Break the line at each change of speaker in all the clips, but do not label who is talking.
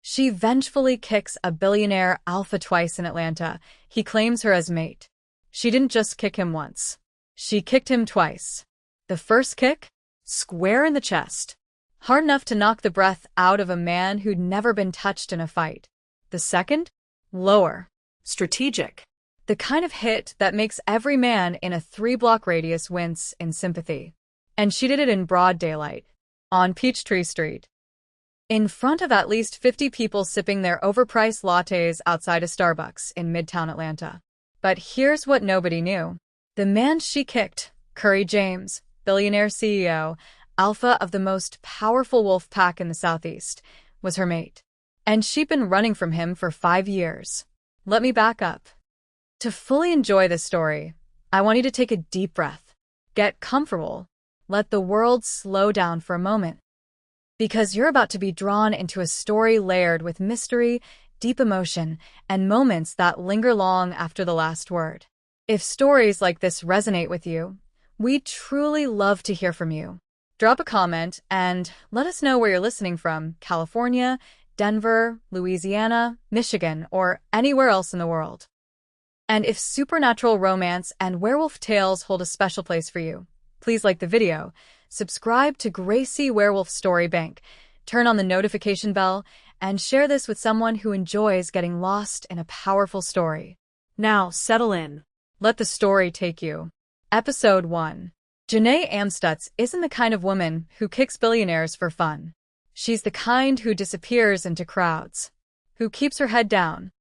She vengefully kicks a billionaire alpha twice in Atlanta. He claims her as mate. She didn't just kick him once. She kicked him twice. The first kick? Square in the chest. Hard enough to knock the breath out of a man who'd never been touched in a fight. The second? Lower. Strategic. The kind of hit that makes every man in a 3-block radius wince in sympathy. And she did it in broad daylight. On Peachtree Street. In front of at least 50 people sipping their overpriced lattes outside a Starbucks in Midtown Atlanta. But here's what nobody knew. The man she kicked, Curry James, billionaire CEO, alpha of the most powerful wolf pack in the Southeast, was her mate. And she'd been running from him for 5 years. Let me back up. To fully enjoy this story, I want you to take a deep breath. Get comfortable. Let the world slow down for a moment. Because you're about to be drawn into a story layered with mystery, deep emotion, and moments that linger long after the last word. If stories like this resonate with you, we'd truly love to hear from you. Drop a comment and let us know where you're listening from: California, Denver, Louisiana, Michigan, or anywhere else in the world. And if supernatural romance and werewolf tales hold a special place for you, please like the video, subscribe to Gracie Werewolf Story Bank, turn on the notification bell, and share this with someone who enjoys getting lost in a powerful story. Now, settle in. Let the story take you. Episode 1. Janae Amstutz isn't the kind of woman who kicks billionaires for fun. She's the kind who disappears into crowds, who keeps her head down,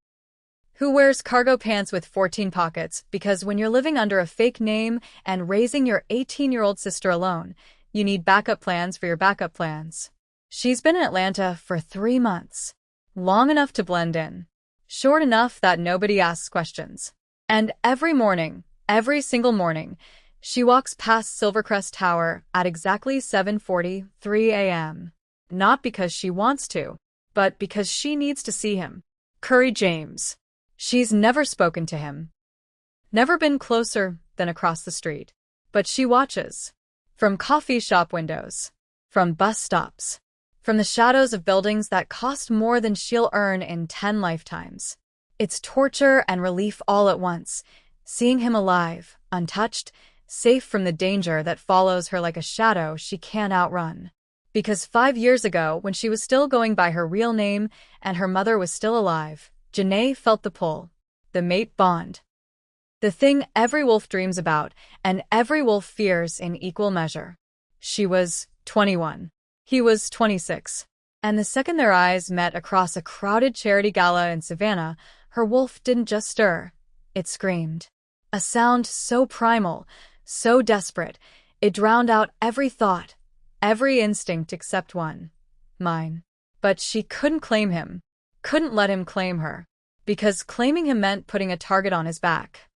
who wears cargo pants with 14 pockets, because when you're living under a fake name and raising your 18-year-old sister alone, you need backup plans for your backup plans. She's been in Atlanta for 3 months. Long enough to blend in. Short enough that nobody asks questions. And every morning, every single morning, she walks past Silvercrest Tower at exactly 7:43 a.m. Not because she wants to, but because she needs to see him. Curry James. She's never spoken to him. Never been closer than across the street. But she watches. From coffee shop windows. From bus stops. From the shadows of buildings that cost more than she'll earn in 10 lifetimes. It's torture and relief all at once, seeing him alive, untouched, safe from the danger that follows her like a shadow she can't outrun. Because 5 years ago, when she was still going by her real name and her mother was still alive, Janae felt the pull, the mate bond. The thing every wolf dreams about and every wolf fears in equal measure. She was 21. He was 26. And the second their eyes met across a crowded charity gala in Savannah, her wolf didn't just stir. It screamed. A sound so primal, so desperate, it drowned out every thought, every instinct except one. Mine. But she couldn't claim him. Couldn't let him claim her. Because claiming him meant putting a target on his back.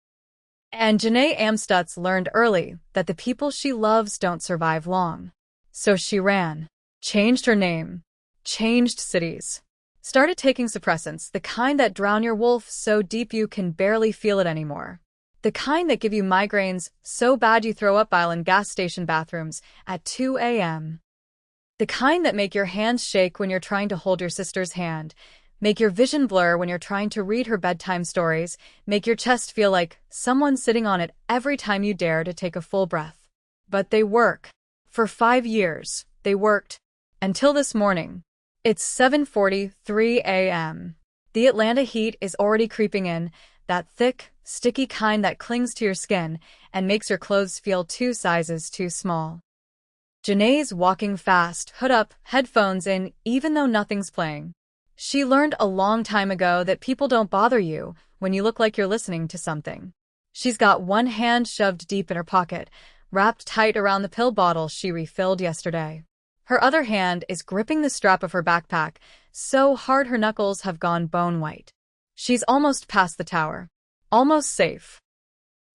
And Janae Amstutz learned early that the people she loves don't survive long. So she ran. Changed her name. Changed cities. Started taking suppressants, the kind that drown your wolf so deep you can barely feel it anymore. The kind that give you migraines so bad you throw up while in gas station bathrooms at 2 a.m. The kind that make your hands shake when you're trying to hold your sister's hand, make your vision blur when you're trying to read her bedtime stories, make your chest feel like someone's sitting on it every time you dare to take a full breath. But they work. For 5 years, they worked. Until this morning. It's 7:43 a.m. The Atlanta heat is already creeping in, that thick, sticky kind that clings to your skin and makes your clothes feel 2 sizes too small. Janae's walking fast, hood up, headphones in, even though nothing's playing. She learned a long time ago that people don't bother you when you look like you're listening to something. She's got one hand shoved deep in her pocket, wrapped tight around the pill bottle she refilled yesterday. Her other hand is gripping the strap of her backpack, so hard her knuckles have gone bone white. She's almost past the tower. Almost safe.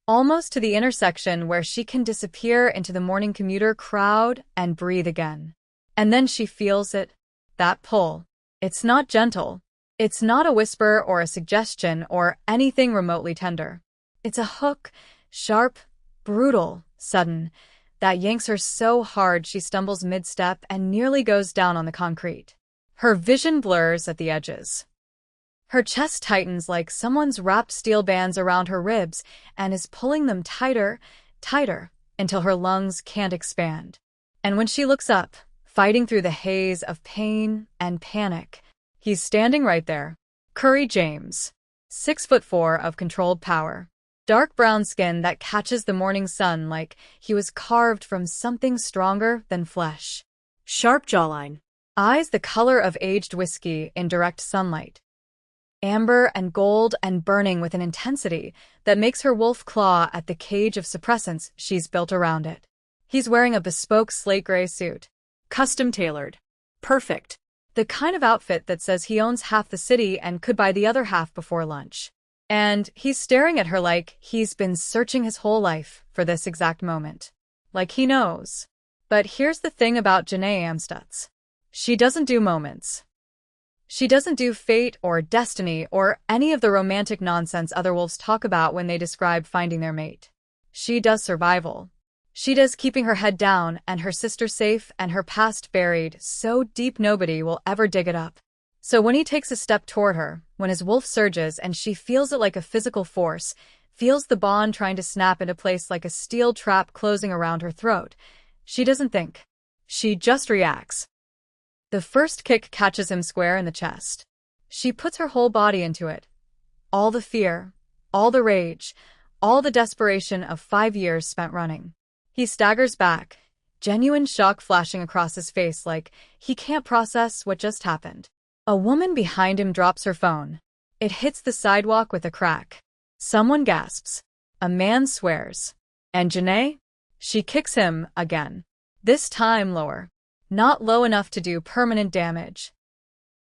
Almost to the intersection where she can disappear into the morning commuter crowd and breathe again. And then she feels it. That pull. It's not gentle. It's not a whisper or a suggestion or anything remotely tender. It's a hook, sharp, brutal, sudden, that yanks her so hard she stumbles mid-step and nearly goes down on the concrete. Her vision blurs at the edges. Her chest tightens like someone's wrapped steel bands around her ribs and is pulling them tighter, tighter, until her lungs can't expand. And when she looks up, fighting through the haze of pain and panic, he's standing right there. Curry James, 6'4" of controlled power. Dark brown skin that catches the morning sun like he was carved from something stronger than flesh. Sharp jawline. Eyes the color of aged whiskey in direct sunlight. Amber and gold and burning with an intensity that makes her wolf claw at the cage of suppressants she's built around it. He's wearing a bespoke slate gray suit. Custom-tailored. Perfect. The kind of outfit that says he owns half the city and could buy the other half before lunch. And he's staring at her like he's been searching his whole life for this exact moment. Like he knows. But here's the thing about Janae Amstutz. She doesn't do moments. She doesn't do fate or destiny or any of the romantic nonsense other wolves talk about when they describe finding their mate. She does survival. She does keeping her head down and her sister safe and her past buried so deep nobody will ever dig it up. So when he takes a step toward her, when his wolf surges and she feels it like a physical force, feels the bond trying to snap into place like a steel trap closing around her throat, she doesn't think. She just reacts. The first kick catches him square in the chest. She puts her whole body into it. All the fear, all the rage, all the desperation of 5 years spent running. He staggers back, genuine shock flashing across his face like he can't process what just happened. A woman behind him drops her phone. It hits the sidewalk with a crack. Someone gasps. A man swears. And Janae? She kicks him again. This time lower. Not low enough to do permanent damage.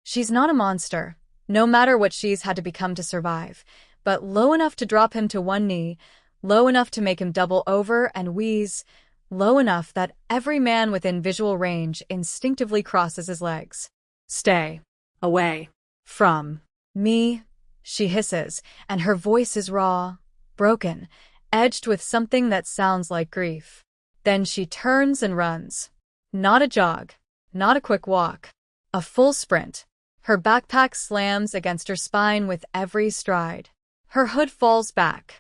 She's not a monster, no matter what she's had to become to survive, but low enough to drop him to one knee, low enough to make him double over and wheeze, low enough that every man within visual range instinctively crosses his legs. Stay. Away. From. Me, she hisses, and her voice is raw, broken, edged with something that sounds like grief. Then she turns and runs. Not a jog, not a quick walk, a full sprint. Her backpack slams against her spine with every stride. Her hood falls back.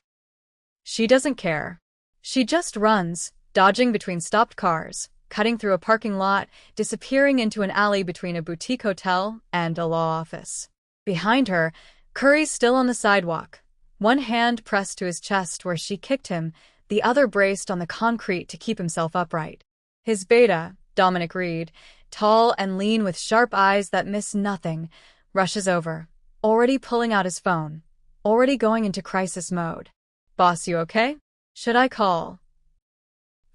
She doesn't care. She just runs, dodging between stopped cars, cutting through a parking lot, disappearing into an alley between a boutique hotel and a law office. Behind her, Curry's still on the sidewalk, one hand pressed to his chest where she kicked him, the other braced on the concrete to keep himself upright. His beta, Dominic Reed, tall and lean with sharp eyes that miss nothing, rushes over, already pulling out his phone, already going into crisis mode. Boss, you okay? Should I call?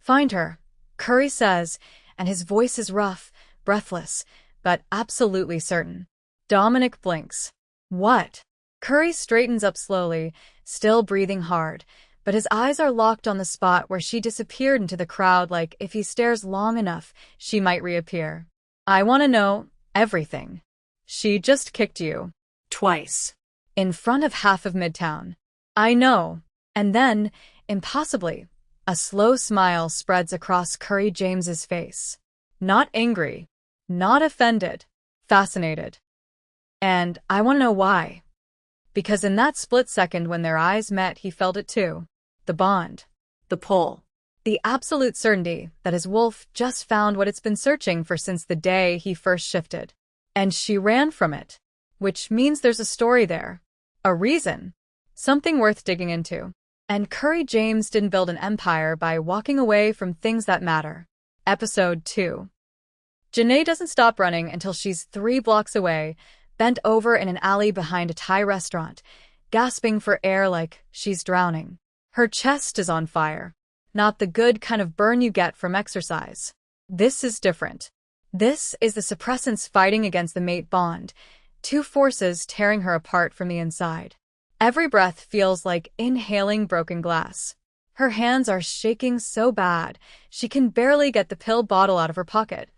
Find her, Curry says, and his voice is rough, breathless, but absolutely certain. Dominic blinks. What? Curry straightens up slowly, still breathing hard, but his eyes are locked on the spot where she disappeared into the crowd like if he stares long enough, she might reappear. I want to know everything. She just kicked you. Twice. In front of half of Midtown. I know. And then, impossibly, a slow smile spreads across Curry James's face. Not angry. Not offended. Fascinated. And I want to know why. Because in that split second when their eyes met, he felt it too. The bond. The pull. The absolute certainty that his wolf just found what it's been searching for since the day he first shifted. And she ran from it. Which means there's a story there. A reason. Something worth digging into. And Curry James didn't build an empire by walking away from things that matter. Episode 2. Janae doesn't stop running until she's 3 blocks away, bent over in an alley behind a Thai restaurant, gasping for air like she's drowning. Her chest is on fire. Not the good kind of burn you get from exercise. This is different. This is the suppressants fighting against the mate bond, 2 forces tearing her apart from the inside. Every breath feels like inhaling broken glass. Her hands are shaking so bad, she can barely get the pill bottle out of her pocket.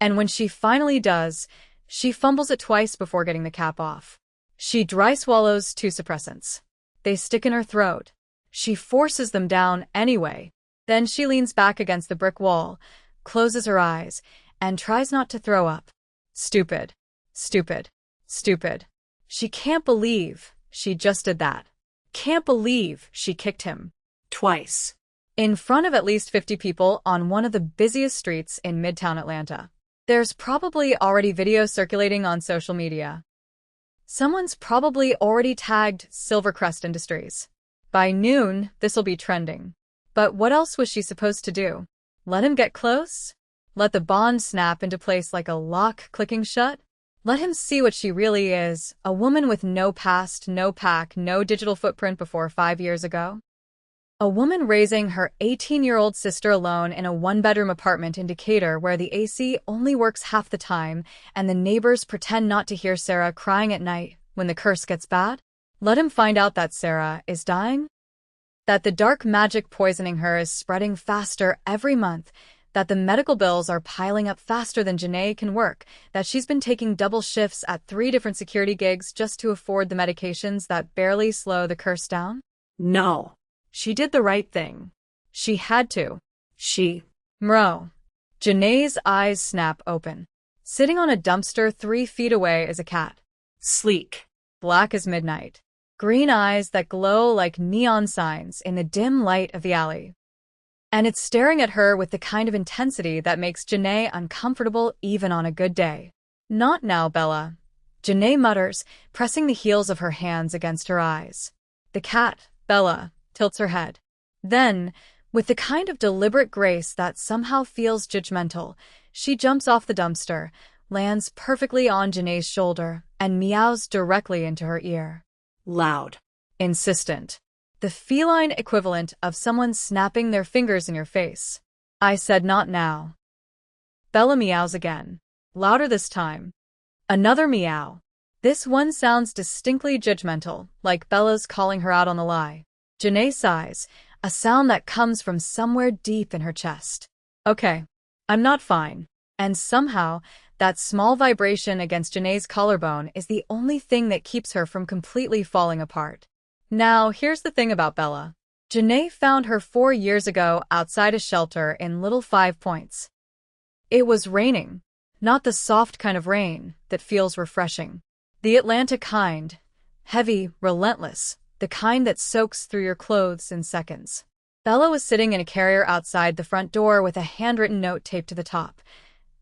And when she finally does, she fumbles it twice before getting the cap off. She dry swallows 2 suppressants. They stick in her throat. She forces them down anyway. Then she leans back against the brick wall, closes her eyes, and tries not to throw up. Stupid. Stupid. Stupid. She can't believe she just did that. Can't believe she kicked him. Twice. In front of at least 50 people on one of the busiest streets in Midtown Atlanta. There's probably already video circulating on social media. Someone's probably already tagged Silvercrest Industries. By noon, this'll be trending. But what else was she supposed to do? Let him get close? Let the bond snap into place like a lock clicking shut? Let him see what she really is, a woman with no past, no pack, no digital footprint before 5 years ago? A woman raising her 18-year-old sister alone in a one-bedroom apartment in Decatur where the AC only works half the time and the neighbors pretend not to hear Sarah crying at night when the curse gets bad? Let him find out that Sarah is dying? That the dark magic poisoning her is spreading faster every month, that the medical bills are piling up faster than Janae can work, that she's been taking double shifts at 3 different security gigs just to afford the medications that barely slow the curse down? No. She did the right thing. She had to. Mro. Janae's eyes snap open. Sitting on a dumpster 3 feet away is a cat. Sleek. Black as midnight. Green eyes that glow like neon signs in the dim light of the alley. And it's staring at her with the kind of intensity that makes Janae uncomfortable even on a good day. Not now, Bella. Janae mutters, pressing the heels of her hands against her eyes. The cat, Bella, tilts her head. Then, with the kind of deliberate grace that somehow feels judgmental, she jumps off the dumpster, lands perfectly on Janae's shoulder, and meows directly into her ear. Loud. Insistent. The feline equivalent of someone snapping their fingers in your face. I said not now. Bella meows again. Louder this time. Another meow. This one sounds distinctly judgmental, like Bella's calling her out on the lie. Janae sighs, a sound that comes from somewhere deep in her chest. Okay, I'm not fine. And somehow, that small vibration against Janae's collarbone is the only thing that keeps her from completely falling apart. Now, here's the thing about Bella. Janae found her 4 years ago outside a shelter in Little 5 Points. It was raining, not the soft kind of rain that feels refreshing. The Atlanta kind, heavy, relentless, the kind that soaks through your clothes in seconds. Bella was sitting in a carrier outside the front door with a handwritten note taped to the top.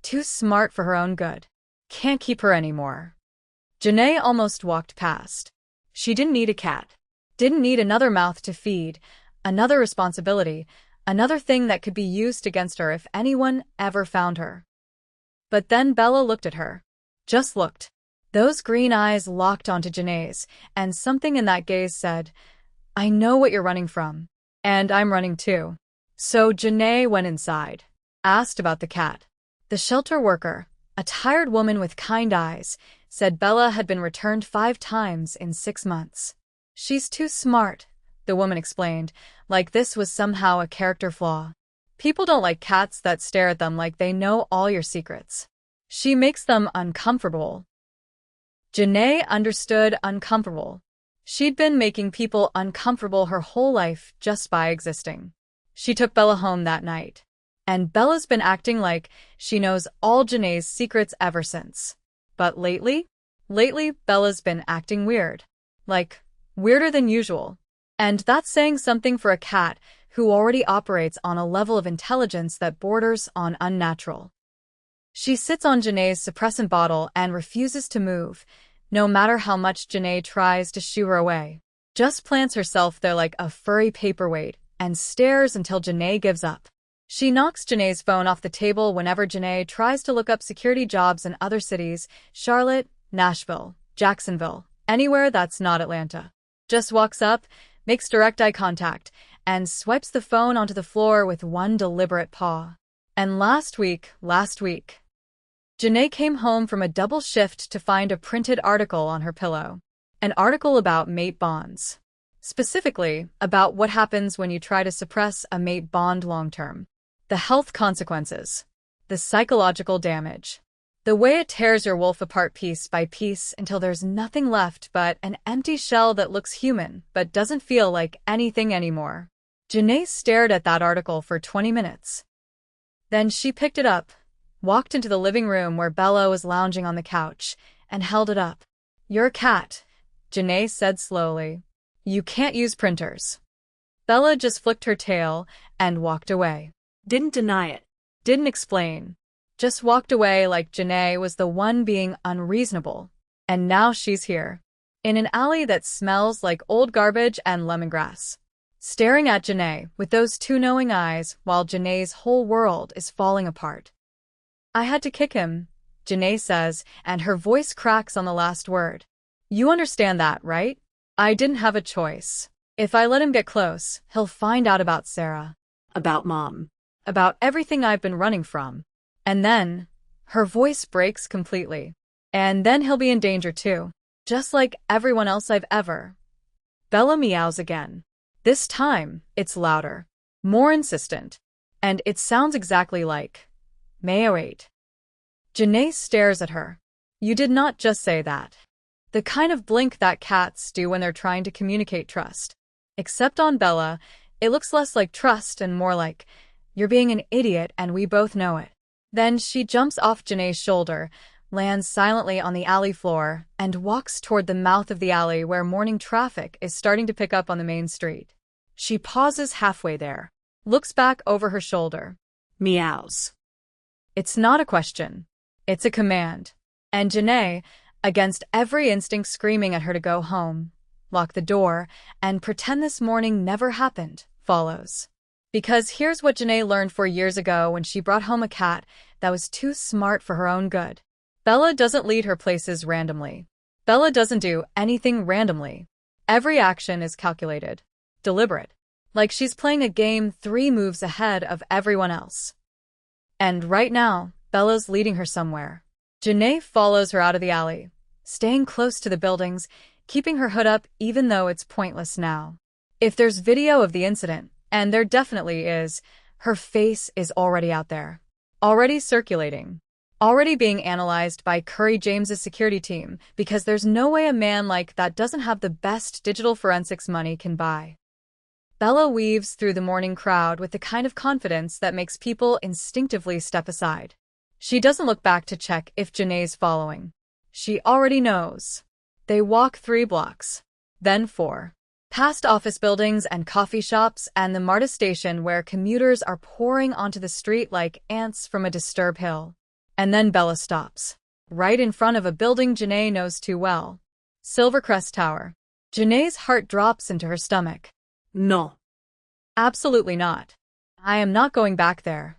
Too smart for her own good. Can't keep her anymore. Janae almost walked past. She didn't need a cat. Didn't need another mouth to feed, another responsibility, another thing that could be used against her if anyone ever found her. But then Bella looked at her. Just looked. Those green eyes locked onto Janae's, and something in that gaze said, I know what you're running from. And I'm running too. So Janae went inside. Asked about the cat. The shelter worker, a tired woman with kind eyes, said Bella had been returned 5 times in 6 months. She's too smart, the woman explained, like this was somehow a character flaw. People don't like cats that stare at them like they know all your secrets. She makes them uncomfortable. Janae understood uncomfortable. She'd been making people uncomfortable her whole life just by existing. She took Bella home that night. And Bella's been acting like she knows all Janae's secrets ever since. But lately, Bella's been acting weird. Like, weirder than usual. And that's saying something for a cat who already operates on a level of intelligence that borders on unnatural. She sits on Janae's suppressant bottle and refuses to move, no matter how much Janae tries to shoo her away. Just plants herself there like a furry paperweight and stares until Janae gives up. She knocks Janae's phone off the table whenever Janae tries to look up security jobs in other cities, Charlotte, Nashville, Jacksonville, anywhere that's not Atlanta. Just walks up, makes direct eye contact, and swipes the phone onto the floor with one deliberate paw. And last week, Janae came home from a double shift to find a printed article on her pillow. An article about mate bonds. Specifically, about what happens when you try to suppress a mate bond long-term. The health consequences. The psychological damage. The way it tears your wolf apart piece by piece until there's nothing left but an empty shell that looks human but doesn't feel like anything anymore. Janae stared at that article for 20 minutes. Then she picked it up, walked into the living room where Bella was lounging on the couch, and held it up. "You're a cat," Janae said slowly. "You can't use printers." Bella just flicked her tail and walked away.
Didn't deny it.
Didn't explain. Just walked away like Janae was the one being unreasonable. And now she's here, in an alley that smells like old garbage and lemongrass, staring at Janae with those two knowing eyes while Janae's whole world is falling apart. "I had to kick him," Janae says, and her voice cracks on the last word. "You understand that, right? I didn't have a choice. If I let him get close, he'll find out about Sarah.
About Mom.
About everything I've been running from. And then," her voice breaks completely, "and then he'll be in danger too. Just like everyone else I've ever." Bella meows again. This time, it's louder, more insistent, and it sounds exactly like, "May I wait?" Janae stares at her. "You did not just say that." The kind of blink that cats do when they're trying to communicate trust. Except on Bella, it looks less like trust and more like, "You're being an idiot and we both know it." Then she jumps off Janae's shoulder, lands silently on the alley floor, and walks toward the mouth of the alley where morning traffic is starting to pick up on the main street. She pauses halfway there, looks back over her shoulder.
Meows.
It's not a question. It's a command. And Janae, against every instinct screaming at her to go home, lock the door, and pretend this morning never happened, follows. Because here's what Janae learned 4 years ago when she brought home a cat that was too smart for her own good. Bella doesn't lead her places randomly. Bella doesn't do anything randomly. Every action is calculated, deliberate, like she's playing a game 3 moves ahead of everyone else. And right now, Bella's leading her somewhere. Janae follows her out of the alley, staying close to the buildings, keeping her hood up even though it's pointless now. If there's video of the incident, and there definitely is, her face is already out there. Already circulating. Already being analyzed by Curry James's security team, because there's no way a man like that doesn't have the best digital forensics money can buy. Bella weaves through the morning crowd with the kind of confidence that makes people instinctively step aside. She doesn't look back to check if Janae's following. She already knows. They walk 3 blocks. Then 4. Past office buildings and coffee shops and the MARTA station where commuters are pouring onto the street like ants from a disturbed hill. And then Bella stops. Right in front of a building Janae knows too well. Silvercrest Tower. Janae's heart drops into her stomach.
No.
Absolutely not. I am not going back there.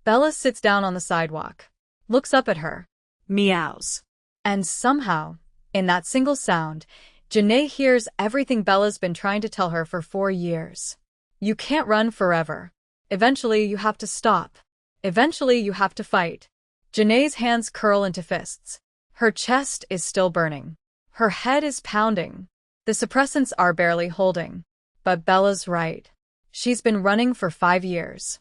Bella sits down on the sidewalk. Looks up at her.
Meows.
And somehow, in that single sound, Janae hears everything Bella's been trying to tell her for 4 years. You can't run forever. Eventually you have to stop. Eventually you have to fight. Janae's hands curl into fists. Her chest is still burning. Her head is pounding. The suppressants are barely holding. But Bella's right. She's been running for 5 years.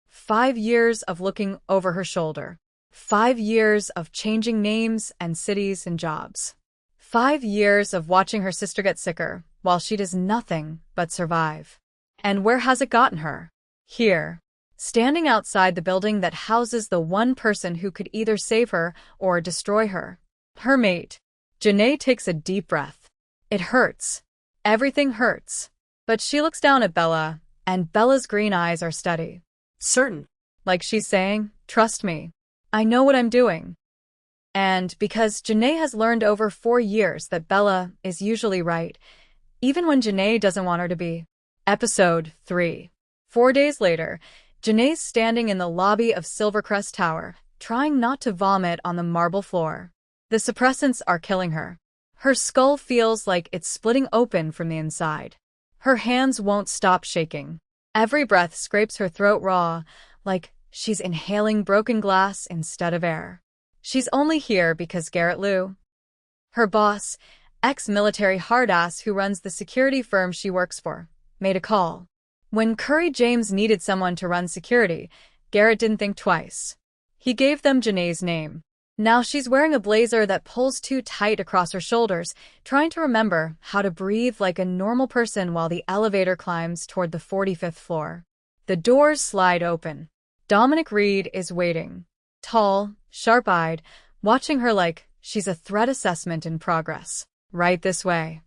5 years of looking over her shoulder. 5 years of changing names and cities and jobs. 5 years of watching her sister get sicker while she does nothing but survive. And where has it gotten her? Here. Standing outside the building that houses the one person who could either save her or destroy her. Her mate. Janae takes a deep breath. It hurts. Everything hurts. But she looks down at Bella, and Bella's green eyes are steady.
Certain.
Like she's saying, "Trust me. I know what I'm doing." And because Janae has learned over 4 years that Bella is usually right, even when Janae doesn't want her to be. Episode 3. 4 days later, Janae's standing in the lobby of Silvercrest Tower, trying not to vomit on the marble floor. The suppressants are killing her. Her skull feels like it's splitting open from the inside. Her hands won't stop shaking. Every breath scrapes her throat raw, like she's inhaling broken glass instead of air. She's only here because Garrett Liu, her boss, ex-military hardass who runs the security firm she works for, made a call. When Curry James needed someone to run security, Garrett didn't think twice. He gave them Janae's name. Now she's wearing a blazer that pulls too tight across her shoulders, trying to remember how to breathe like a normal person while the elevator climbs toward the 45th floor. The doors slide open. Dominic Reed is waiting. tall, sharp-eyed, watching her like she's a threat assessment in progress. Right this way.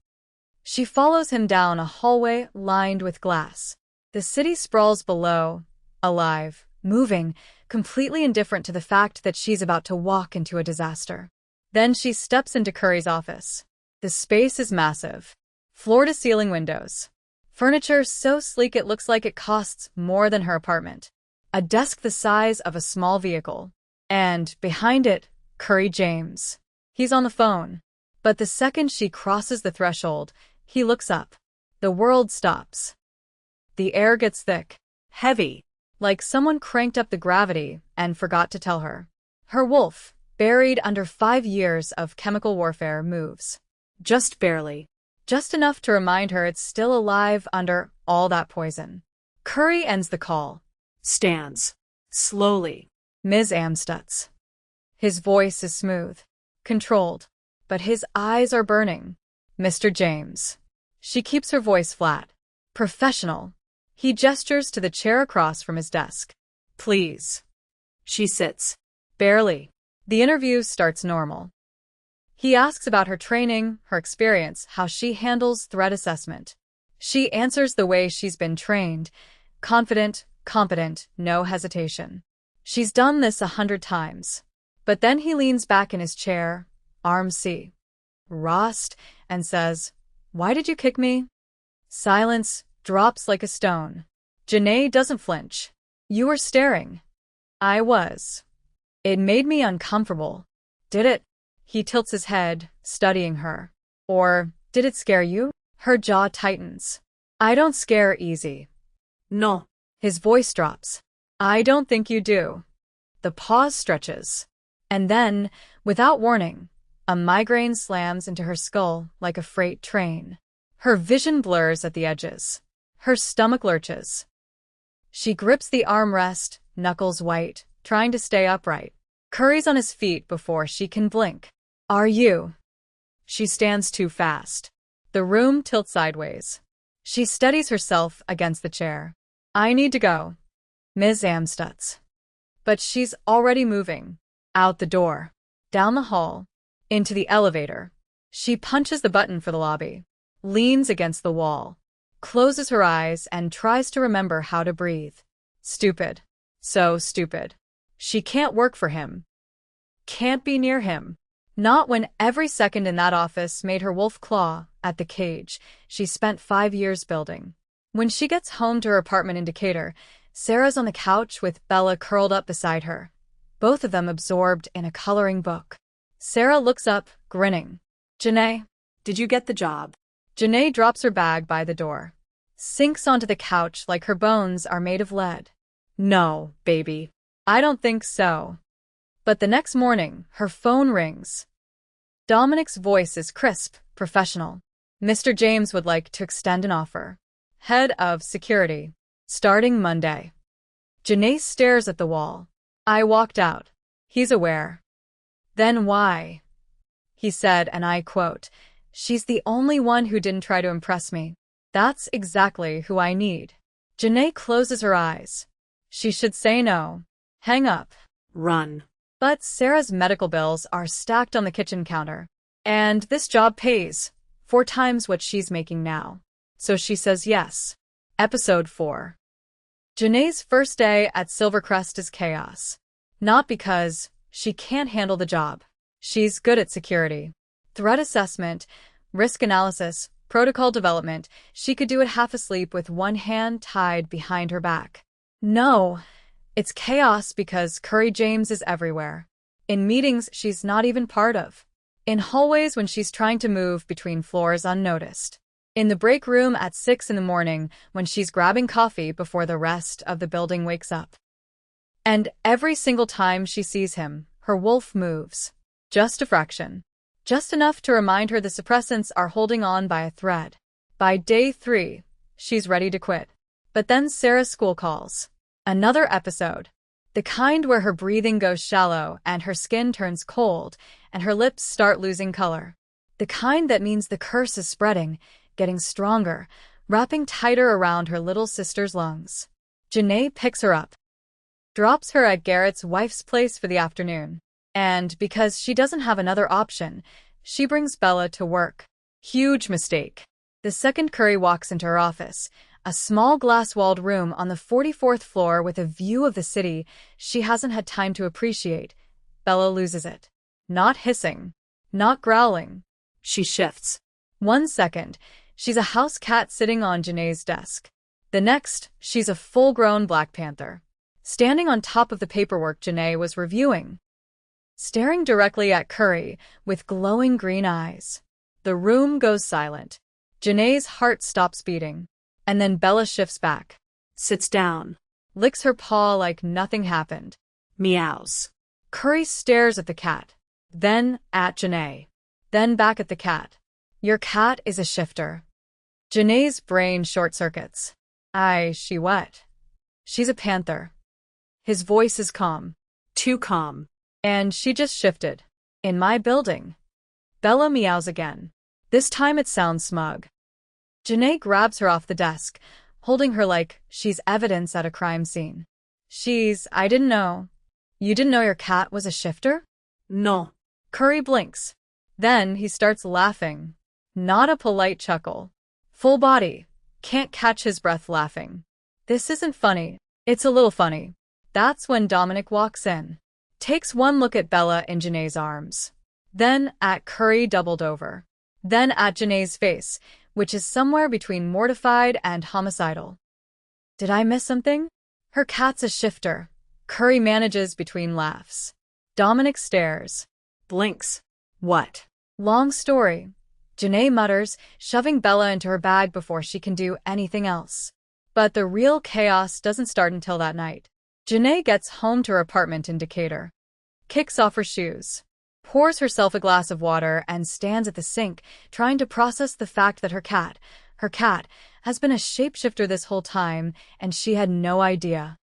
She follows him down a hallway lined with glass. The city sprawls below, alive, moving, completely indifferent to the fact that she's about to walk into a disaster. Then she steps into Curry's office. The space is massive. Floor-to-ceiling windows. Furniture so sleek it looks like it costs more than her apartment. A desk the size of a small vehicle. And, behind it, Curry James. He's on the phone. But the second she crosses the threshold, he looks up. The world stops. The air gets thick.
Heavy.
Like someone cranked up the gravity and forgot to tell her. Her wolf, buried under 5 years of chemical warfare, moves.
Just barely.
Just enough to remind her it's still alive under all that poison. Curry ends the call.
Stands. Slowly.
Ms. Amstutz. His voice is smooth. Controlled. But his eyes are burning. Mr. James. She keeps her voice flat. Professional. He gestures to the chair across from his desk. Please.
She sits.
Barely. The interview starts normal. He asks about her training, her experience, how she handles threat assessment. She answers the way she's been trained. Confident, competent, no hesitation. She's done this 100 times. But then he leans back in his chair, arms crossed, and says, "Why did you kick me?" Silence drops like a stone. Janae doesn't flinch. You were staring. I was. It made me uncomfortable. Did it? He tilts his head, studying her. Or, did it scare you? Her jaw tightens. I don't scare easy.
No.
His voice drops. I don't think you do. The pause stretches. And then, without warning, a migraine slams into her skull like a freight train. Her vision blurs at the edges. Her stomach lurches. She grips the armrest, knuckles white, trying to stay upright. Curry's on his feet before she can blink. Are you? She stands too fast. The room tilts sideways. She steadies herself against the chair. I need to go. Ms. Amstutz. But she's already moving. Out the door. Down the hall. Into the elevator. She punches the button for the lobby. Leans against the wall. Closes her eyes and tries to remember how to breathe. Stupid. So stupid. She can't work for him. Can't be near him. Not when every second in that office made her wolf claw at the cage she spent 5 years building. When she gets home to her apartment in Decatur, Sarah's on the couch with Bella curled up beside her, both of them absorbed in a coloring book. Sarah looks up, grinning. Janae,
did you get the job?
Janae drops her bag by the door. Sinks onto the couch like her bones are made of lead. No, baby. I don't think so. But the next morning, her phone rings. Dominic's voice is crisp, professional. Mr. James would like to extend an offer. Head of security. Starting Monday. Janae stares at the wall. I walked out. He's aware. Then why? He said, and I quote, she's the only one who didn't try to impress me. That's exactly who I need. Janae closes her eyes. She should say no. Hang up.
Run.
But Sarah's medical bills are stacked on the kitchen counter. And this job pays 4 times what she's making now. So she says yes. Episode 4. Janae's first day at Silvercrest is chaos. Not because she can't handle the job. She's good at security. Threat assessment, risk analysis, protocol development, she could do it half asleep with one hand tied behind her back. No. It's chaos because Curry James is everywhere. In meetings she's not even part of. In hallways when she's trying to move between floors unnoticed. In the break room at 6 in the morning when she's grabbing coffee before the rest of the building wakes up. And every single time she sees him, her wolf moves. Just a fraction. Just enough to remind her the suppressants are holding on by a thread. By day 3, she's ready to quit. But then Sarah's school calls. Another episode. The kind where her breathing goes shallow and her skin turns cold and her lips start losing color. The kind that means the curse is spreading, getting stronger, wrapping tighter around her little sister's lungs. Janae picks her up. drops her at Garrett's wife's place for the afternoon. And because she doesn't have another option, she brings Bella to work. Huge mistake. The second Curry walks into her office, a small glass-walled room on the 44th floor with a view of the city she hasn't had time to appreciate, Bella loses it. Not hissing. Not growling.
She shifts.
1 second, she's a house cat sitting on Janae's desk. The next, she's a full-grown Black Panther, standing on top of the paperwork Janae was reviewing, staring directly at Curry with glowing green eyes. The room goes silent. Janae's heart stops beating. And then Bella shifts back.
Sits down.
Licks her paw like nothing happened.
Meows.
Curry stares at the cat. Then at Janae. Then back at the cat. Your cat is a shifter. Janae's brain short-circuits. She what? She's a panther. His voice is calm.
Too calm.
And she just shifted. In my building. Bella meows again. This time it sounds smug. Janae grabs her off the desk, holding her like she's evidence at a crime scene. I didn't know. You didn't know your cat was a shifter?
No.
Curry blinks. Then he starts laughing. Not a polite chuckle. Full body. Can't catch his breath laughing. This isn't funny. It's a little funny. That's when Dominic walks in. Takes one look at Bella in Janae's arms. Then at Curry doubled over. Then at Janae's face, which is somewhere between mortified and homicidal. Did I miss something? Her cat's a shifter. Curry manages between laughs. Dominic stares.
Blinks. What?
Long story. Janae mutters, shoving Bella into her bag before she can do anything else. But the real chaos doesn't start until that night. Janae gets home to her apartment in Decatur. Kicks off her shoes. Pours herself a glass of water and stands at the sink, trying to process the fact that her cat, has been a shapeshifter this whole time, and she had no idea.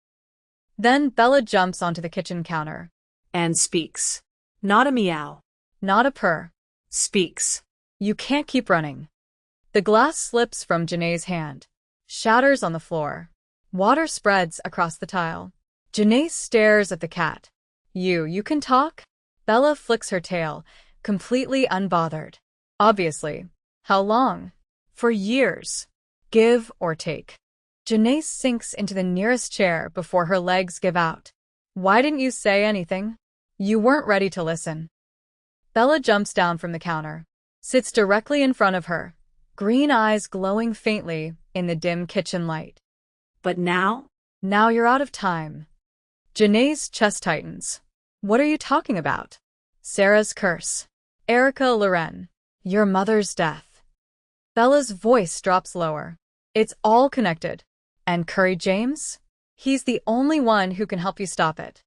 Then Bella jumps onto the kitchen counter.
And speaks. Not a meow.
Not a purr.
Speaks.
You can't keep running. The glass slips from Janae's hand, shatters on the floor. Water spreads across the tile. Janae stares at the cat. You can talk? Bella flicks her tail, completely unbothered. Obviously. How long? For years. Give or take. Janae sinks into the nearest chair before her legs give out. Why didn't you say anything? You weren't ready to listen. Bella jumps down from the counter. Sits directly in front of her, green eyes glowing faintly in the dim kitchen light.
But now?
Now you're out of time. Janae's chest tightens. What are you talking about? Sarah's curse. Erica Loren. Your mother's death. Bella's voice drops lower. It's all connected. And Curry James? He's the only one who can help you stop it.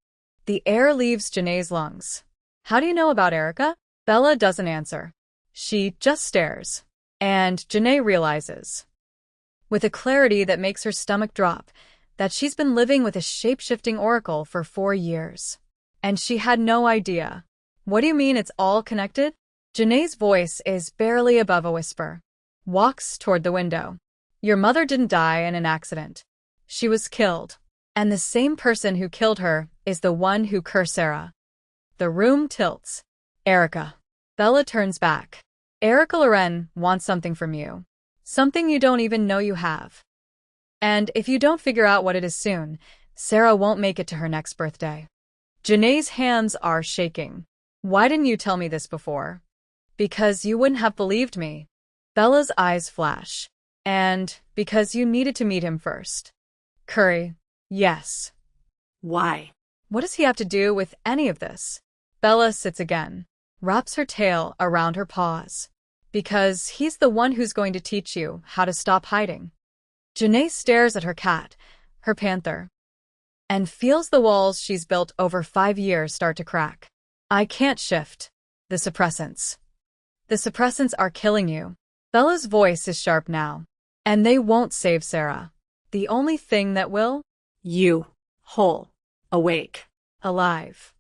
The air leaves Janae's lungs. How do you know about Erica? Bella doesn't answer. She just stares. And Janae realizes, with a clarity that makes her stomach drop, that she's been living with a shape-shifting oracle for 4 years. And she had no idea. What do you mean it's all connected? Janae's voice is barely above a whisper. Walks toward the window. Your mother didn't die in an accident. She was killed. And the same person who killed her is the one who cursed Sarah. The room tilts. Erica. Bella turns back. Erica Loren wants something from you. Something you don't even know you have. And if you don't figure out what it is soon, Sarah won't make it to her next birthday. Janae's hands are shaking. Why didn't you tell me this before? Because you wouldn't have believed me. Bella's eyes flash. And because you needed to meet him first. Curry. Yes.
Why?
What does he have to do with any of this? Bella sits again. Wraps her tail around her paws. Because he's the one who's going to teach you how to stop hiding. Janae stares at her cat, her panther, and feels the walls she's built over 5 years start to crack. I can't shift. The suppressants. The suppressants are killing you. Bella's voice is sharp now. And they won't save Sarah. The only thing that will?
You. Whole. Awake.
Alive.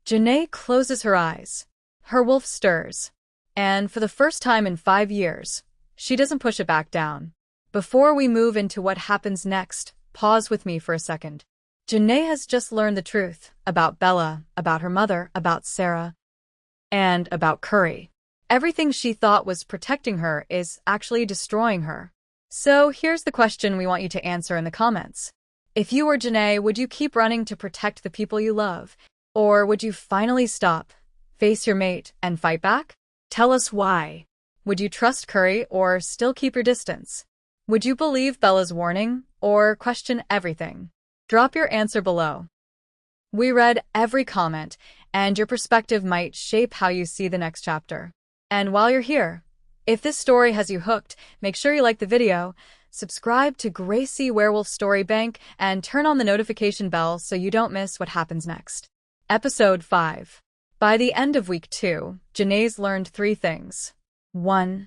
Janae closes her eyes. Her wolf stirs. And for the first time in 5 years, she doesn't push it back down. Before we move into what happens next, pause with me for a second. Janae has just learned the truth about Bella, about her mother, about Sarah, and about Curry. Everything she thought was protecting her is actually destroying her. So here's the question we want you to answer in the comments. If you were Janae, would you keep running to protect the people you love? Or would you finally stop, face your mate, and fight back?
Tell us why.
Would you trust Curry or still keep your distance? Would you believe Bella's warning or question everything? Drop your answer below. We read every comment, and your perspective might shape how you see the next chapter. And while you're here, if this story has you hooked, make sure you like the video, subscribe to Gracie Werewolf Story Bank, and turn on the notification bell so you don't miss what happens next. Episode 5. By the end of week 2, Janae's learned 3 things. 1.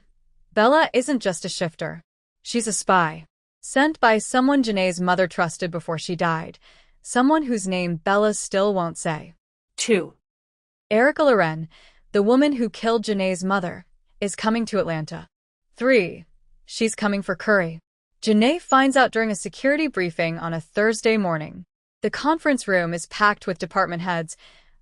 Bella isn't just a shifter. She's a spy. Sent by someone Janae's mother trusted before she died. Someone whose name Bella still won't say.
2.
Erica Loren, the woman who killed Janae's mother, is coming to Atlanta. 3. She's coming for Curry. Janae finds out during a security briefing on a Thursday morning. The conference room is packed with department heads,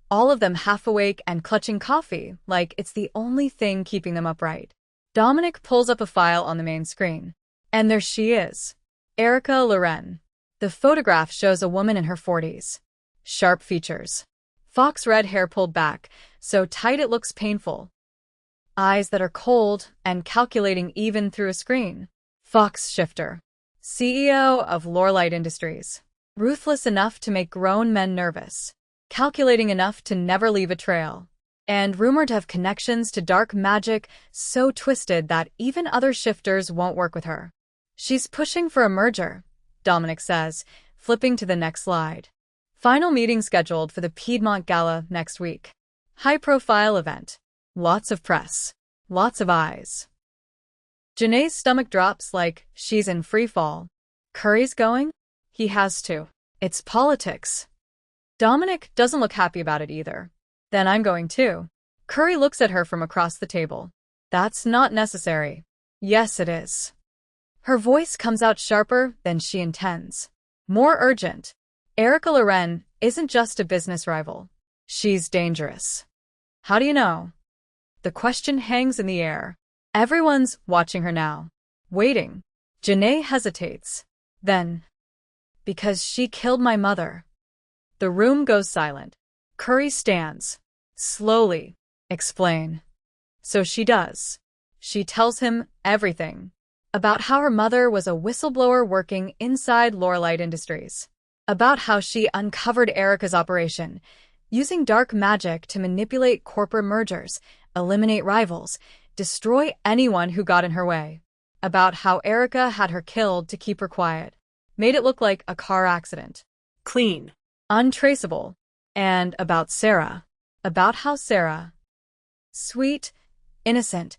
all of them half awake and clutching coffee, like it's the only thing keeping them upright. Dominic pulls up a file on the main screen. And there she is, Erica Loren. The photograph shows a woman in her 40s. Sharp features. Fox red hair pulled back, so tight it looks painful. Eyes that are cold and calculating even through a screen. Fox shifter. CEO of Lorelite Industries. Ruthless enough to make grown men nervous. Calculating enough to never leave a trail. And rumored to have connections to dark magic so twisted that even other shifters won't work with her. She's pushing for a merger, Dominic says, flipping to the next slide. Final meeting scheduled for the Piedmont Gala next week. High-profile event. Lots of press. Lots of eyes. Janae's stomach drops like she's in free fall. Curry's going? He has to. It's politics. Dominic doesn't look happy about it either. Then I'm going too. Curry looks at her from across the table. That's not necessary. Yes, it is. Her voice comes out sharper than she intends. More urgent. Erica Loren isn't just a business rival. She's dangerous. How do you know? The question hangs in the air. Everyone's watching her now. Waiting. Janae hesitates. Then, because she killed my mother. The room goes silent. Curry stands. Slowly. Explain. So she does. She tells him everything. About how her mother was a whistleblower working inside Lorelite Industries. About how she uncovered Erica's operation, using dark magic to manipulate corporate mergers, eliminate rivals, destroy anyone who got in her way. About how Erica had her killed to keep her quiet. Made it look like a car accident.
Clean.
Untraceable. And about Sarah. About how Sarah, sweet, innocent,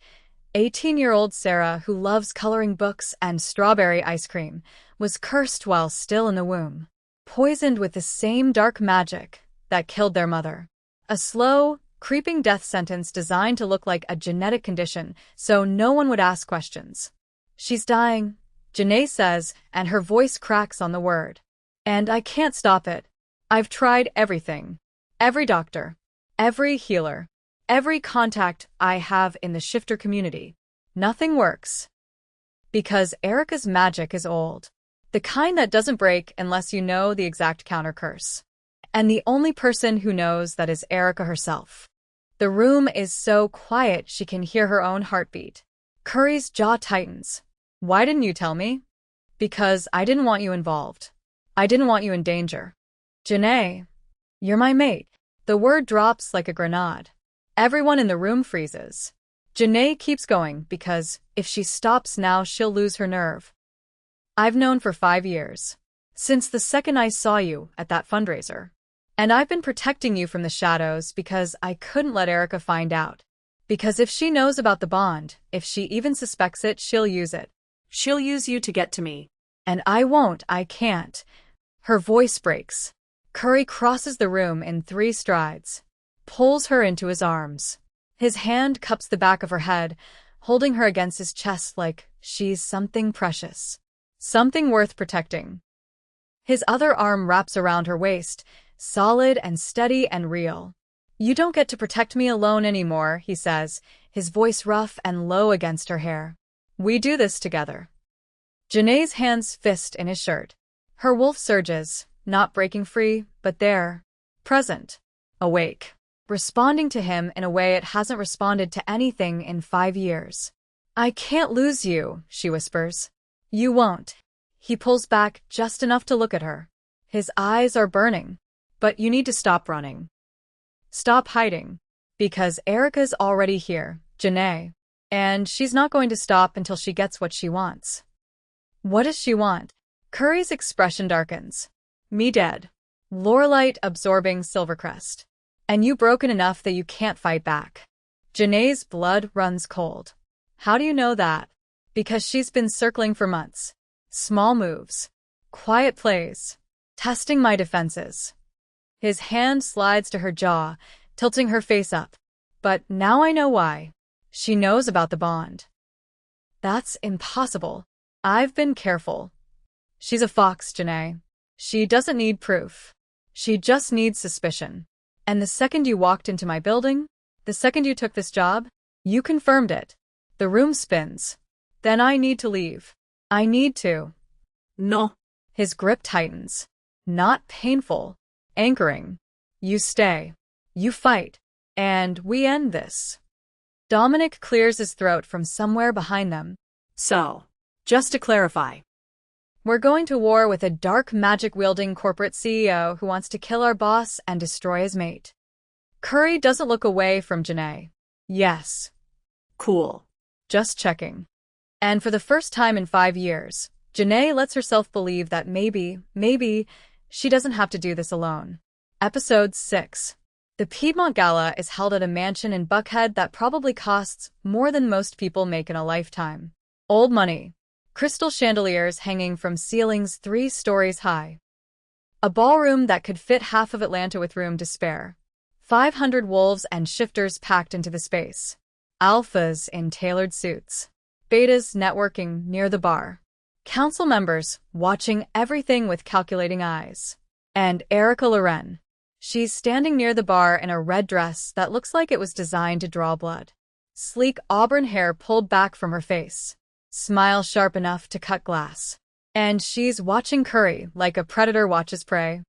18-year-old Sarah who loves coloring books and strawberry ice cream, was cursed while still in the womb. Poisoned with the same dark magic that killed their mother. A slow, creeping death sentence designed to look like a genetic condition so no one would ask questions. She's dying, Janae says, and her voice cracks on the word. And I can't stop it. I've tried everything. Every doctor. Every healer. Every contact I have in the shifter community. Nothing works. Because Erica's magic is old. The kind that doesn't break unless you know the exact counter curse. And the only person who knows that is Erica herself. The room is so quiet she can hear her own heartbeat. Curry's jaw tightens. Why didn't you tell me? Because I didn't want you involved. I didn't want you in danger. Janae, you're my mate. The word drops like a grenade. Everyone in the room freezes. Janae keeps going because if she stops now, she'll lose her nerve. I've known for 5 years. Since the second I saw you at that fundraiser. And I've been protecting you from the shadows because I couldn't let Erica find out. Because if she knows about the bond, if she even suspects it, she'll use it.
She'll use you to get to me.
And I won't, I can't. Her voice breaks. Curry crosses the room in 3 strides. Pulls her into his arms. His hand cups the back of her head, holding her against his chest like she's something precious. Something worth protecting. His other arm wraps around her waist, solid and steady and real. "You don't get to protect me alone anymore," he says, his voice rough and low against her hair. "We do this together." Janae's hands fist in his shirt. Her wolf surges, not breaking free, but there, present, awake, responding to him in a way it hasn't responded to anything in 5 years. "I can't lose you," she whispers. "You won't." He pulls back just enough to look at her. His eyes are burning. "But you need to stop running. Stop hiding. Because Erica's already here, Janae. And she's not going to stop until she gets what she wants." "What does she want?" Curry's expression darkens. "Me dead. Lorelite absorbing Silvercrest. And you broken enough that you can't fight back." Janae's blood runs cold. "How do you know that?" "Because she's been circling for months. Small moves. Quiet plays. Testing my defenses." His hand slides to her jaw, tilting her face up. "But now I know why. She knows about the bond." "That's impossible. I've been careful." "She's a fox, Janae. She doesn't need proof. She just needs suspicion. And the second you walked into my building, the second you took this job, you confirmed it. The room spins. Then I need to leave. I need to."
No.
His grip tightens. Not painful. Anchoring. "You stay. You fight. And we end this." Dominic clears his throat from somewhere behind them.
"So, just to clarify,
"We're going to war with a dark magic-wielding corporate CEO who wants to kill our boss and destroy his mate." Curry doesn't look away from Janae. "Yes."
cool."
Just checking. And for the first time in 5 years, Janae lets herself believe that maybe, she doesn't have to do this alone. Episode 6. The Piedmont Gala is held at a mansion in Buckhead that probably costs more than most people make in a lifetime. Old money. Crystal chandeliers hanging from ceilings 3 stories high. A ballroom that could fit half of Atlanta with room to spare. 500 wolves and shifters packed into the space. Alphas in tailored suits. Betas networking near the bar. Council members watching everything with calculating eyes. And Erica Loren. She's standing near the bar in a red dress that looks like it was designed to draw blood. Sleek auburn hair pulled back from her face. Smile sharp enough to cut glass. And she's watching Curry like a predator watches prey.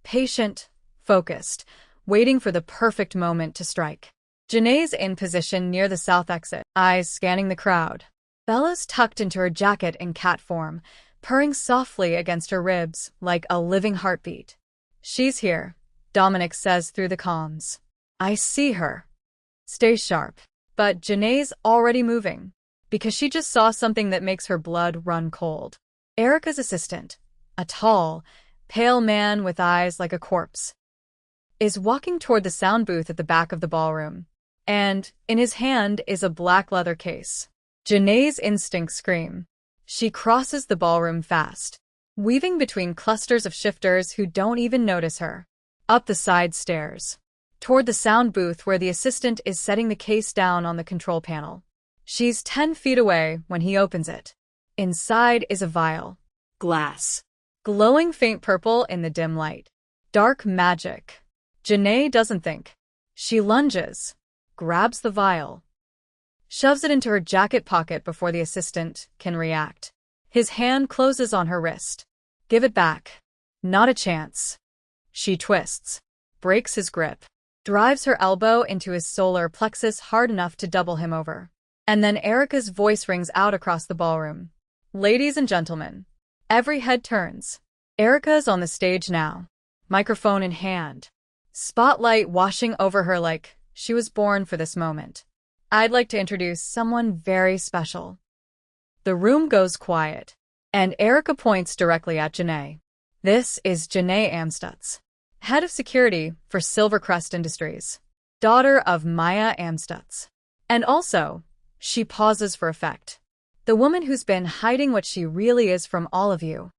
Patient, focused, waiting for the perfect moment to strike. Janae's in position near the south exit, eyes scanning the crowd. Bella's tucked into her jacket in cat form, purring softly against her ribs like a living heartbeat. "She's here," Dominic says through the comms. "I see her." "Stay sharp." But Janae's already moving, because she just saw something that makes her blood run cold. Erica's assistant, a tall, pale man with eyes like a corpse, is walking toward the sound booth at the back of the ballroom. And in his hand is a black leather case. Janae's instincts scream. She crosses the ballroom fast, weaving between clusters of shifters who don't even notice her. Up the side stairs, toward the sound booth where the assistant is setting the case down on the control panel. She's 10 feet away when he opens it. Inside is a vial.
Glass.
Glowing faint purple in the dim light. Dark magic. Janae doesn't think. She lunges, grabs the vial, shoves it into her jacket pocket before the assistant can react. His hand closes on her wrist. "Give it back." "Not a chance." She twists, breaks his grip, drives her elbow into his solar plexus hard enough to double him over. And then Erica's voice rings out across the ballroom. "Ladies and gentlemen." Every head turns. Erica's on the stage now, microphone in hand, spotlight washing over her like she was born for this moment. "I'd like to introduce someone very special." The room goes quiet, and Erica points directly at Janae. This is Janae Amstutz, head of security for Silvercrest Industries, daughter of Maya Amstutz. And also, she pauses for effect, the woman who's been hiding what she really is from all of you.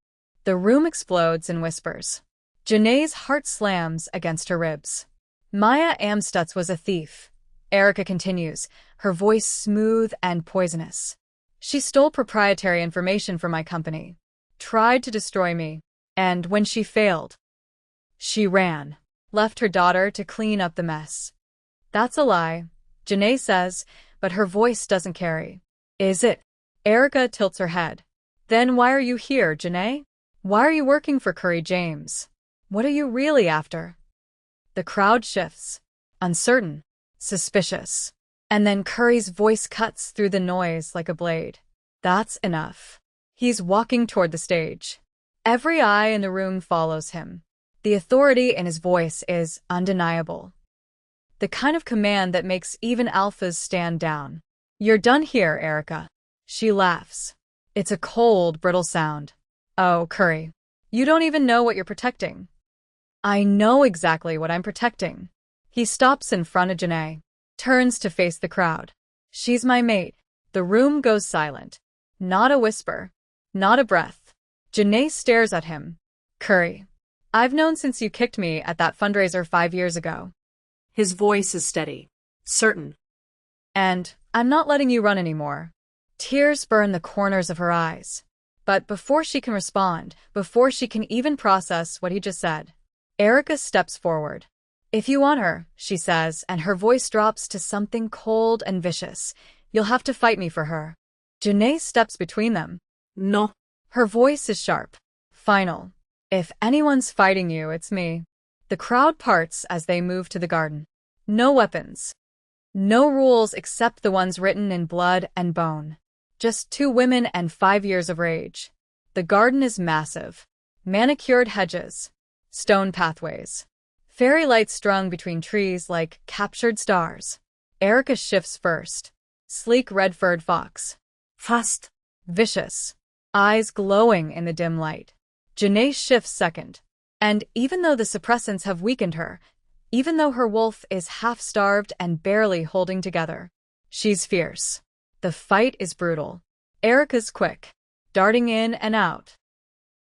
The room explodes in whispers. Janae's heart slams against her ribs. "Maya Amstutz was a thief," Erica continues, her voice smooth and poisonous. "She stole proprietary information from my company, tried to destroy me, And when she failed, she ran, left her daughter to clean up the mess. That's a lie, Janae says, but her voice doesn't carry. Is it? Erica tilts her head. Then why are you here, Janae? Why are you working for Curry James? What are you really after? The crowd shifts. Uncertain. Suspicious. And then Curry's voice cuts through the noise like a blade. That's enough. He's walking toward the stage. Every eye in the room follows him. The authority in his voice is undeniable. The kind of command that makes even alphas stand down. You're done here, Erica. She laughs. It's a cold, brittle sound. Oh, Curry. You don't even know what you're protecting. I know exactly what I'm protecting. He stops in front of Janae, turns to face the crowd. She's my mate. The room goes silent. Not a whisper. Not a breath. Janae stares at him. Curry. I've known since you kicked me at that fundraiser 5 years ago.
His voice is steady. Certain.
And I'm not letting you run anymore. Tears burn the corners of her eyes. But before she can respond, before she can even process what he just said, Erica steps forward. If you want her, she says, and her voice drops to something cold and vicious, you'll have to fight me for her. Janae steps between them.
No.
Her voice is sharp. Final. If anyone's fighting you, it's me. The crowd parts as they move to the garden. No weapons. No rules except the ones written in blood and bone. Just 2 women and 5 years of rage. The garden is massive. Manicured hedges. Stone pathways. Fairy lights strung between trees like captured stars. Erica shifts first. Sleek red-furred fox.
Fast.
Vicious. Eyes glowing in the dim light. Janae shifts second. And even though the suppressants have weakened her, even though her wolf is half-starved and barely holding together, she's fierce. The fight is brutal. Erica's quick, darting in and out.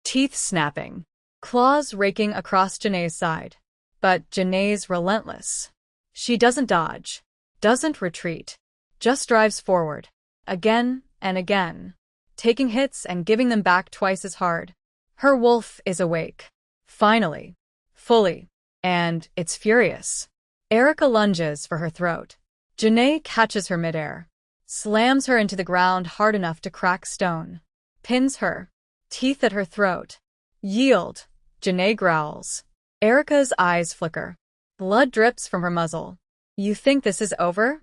Teeth snapping. Claws raking across Janae's side. But Janae's relentless. She doesn't dodge. Doesn't retreat. Just drives forward. Again and again. Taking hits and giving them back twice as hard. Her wolf is awake. Finally. Fully. And it's furious. Erica lunges for her throat. Janae catches her midair. Slams her into the ground hard enough to crack stone. Pins her. Teeth at her throat. Yield. Janae growls. Erica's eyes flicker. Blood drips from her muzzle. You think this is over?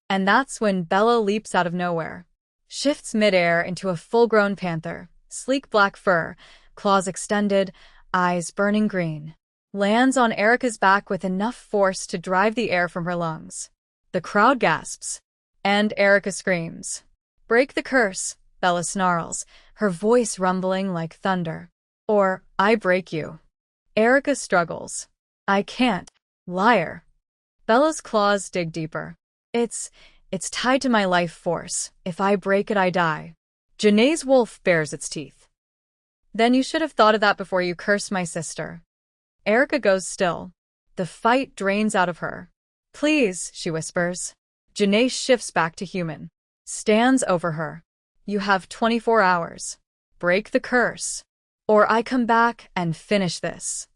And that's when Bella leaps out of nowhere. Shifts midair into a full-grown panther. Sleek black fur. Claws extended. Eyes burning green. Lands on Erica's back with enough force to drive the air from her lungs. The crowd gasps. And Erica screams. Break the curse, Bella snarls, her voice rumbling like thunder. Or, I break you. Erica struggles. I can't. Liar. Bella's claws dig deeper. It's tied to my life force. If I break it, I die. Janae's wolf bares its teeth. Then you should have thought of that before you cursed my sister. Erica goes still. The fight drains out of her. Please, she whispers. Janae shifts back to human. Stands over her. You have 24 hours. Break the curse. Or I come back and finish this.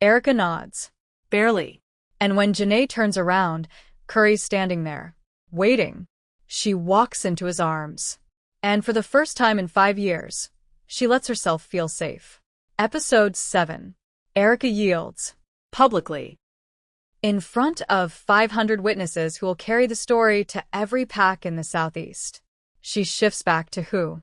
Erica nods.
Barely.
And when Janae turns around, Curry's standing there, waiting. She walks into his arms. And for the first time in 5 years, she lets herself feel safe. Episode 7. Erica yields.
Publicly.
In front of 500 witnesses who will carry the story to every pack in the Southeast. She shifts back to who?